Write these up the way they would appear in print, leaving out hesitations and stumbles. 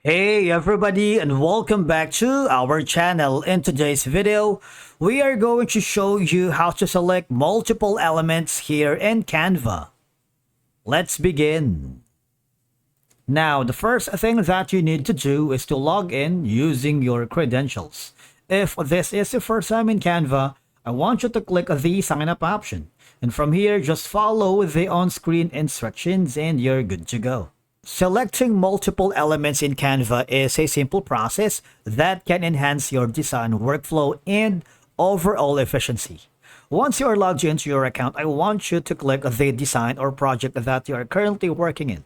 Hey everybody, and welcome back to our channel. In today's video, we are going to show you how to select multiple elements here in Canva. Let's begin. Now, the first thing that you need to do is to log in using your credentials. If this is your first time in Canva, I want you to click the sign up option. And from here, just follow the on-screen instructions and you're good to go. Selecting multiple elements in Canva is a simple process that can enhance your design workflow and overall efficiency. Once you are logged into your account, I want you to click the design or project that you are currently working in.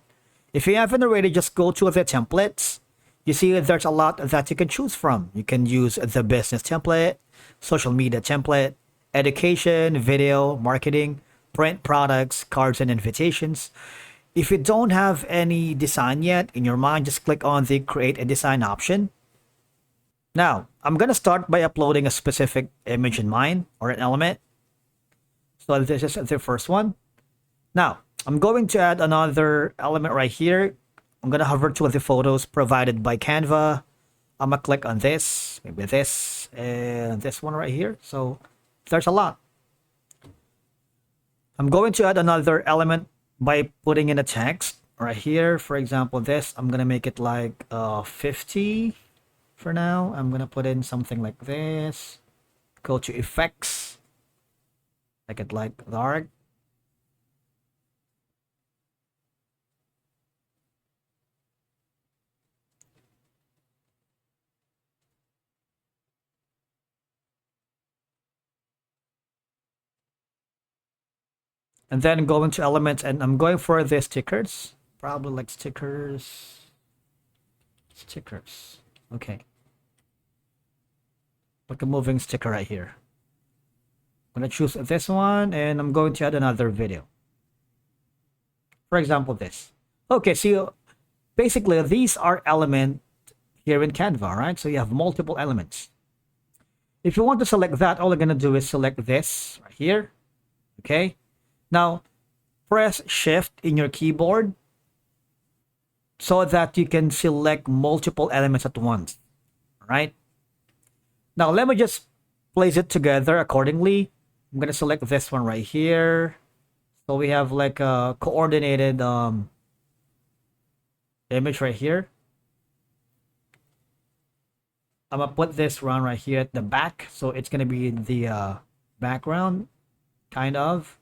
If you haven't already, just go to the templates. You see there's a lot that you can choose from. You can use the business template, social media template, education, video, marketing, print products, cards and invitations. If you don't have any design yet in your mind, just click on the create a design option. Now, I'm going to start by uploading a specific image in mind or an element. So this is the first one. Now, I'm going to add another element right here. I'm going to hover to the photos provided by Canva. I'm going to click on this, maybe this, and this one right here. So there's a lot. I'm going to add another element by putting in a text right here. For example, this, I'm going to make it like 50 for now. I'm going to put in something like this. Go to effects. Make it like dark. And then go into elements, and I'm going for the stickers. Probably like stickers. Stickers. Okay. Like a moving sticker right here. I'm going to choose this one, and I'm going to add another video. For example, this. Okay, so basically these are elements here in Canva, right? So you have multiple elements. If you want to select that, all you're going to do is select this right here. Okay. Now, press Shift in your keyboard so that you can select multiple elements at once. All right. Now, let me just place it together accordingly. I'm going to select this one right here. So we have like a coordinated image right here. I'm going to put this one right here at the back. So it's going to be the background, kind of.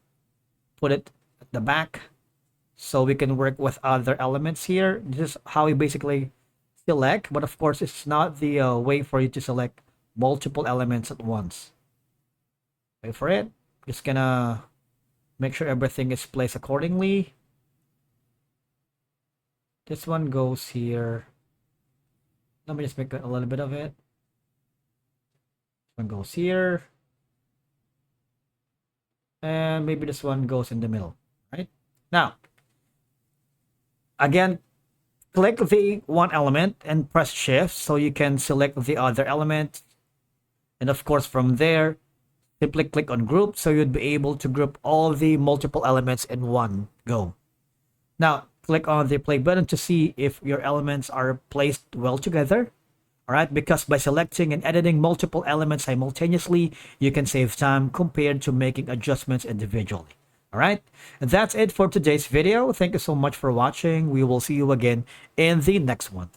Put it at the back so we can work with other elements here. This is how we basically select, but of course it's not the way for you to select multiple elements at once. Wait for it. Just gonna make sure everything is placed accordingly. This one goes here. Let me just make a little bit of it. This one goes here. And maybe this one goes in the middle, right? Now, again, click the one element and press Shift so you can select the other element. And of course, from there, simply click on Group so you'd be able to group all the multiple elements in one go. Now, click on the play button to see if your elements are placed well together. All right, because by selecting and editing multiple elements simultaneously, you can save time compared to making adjustments individually. All right, and that's it for today's video. Thank you so much for watching. We will see you again in the next one.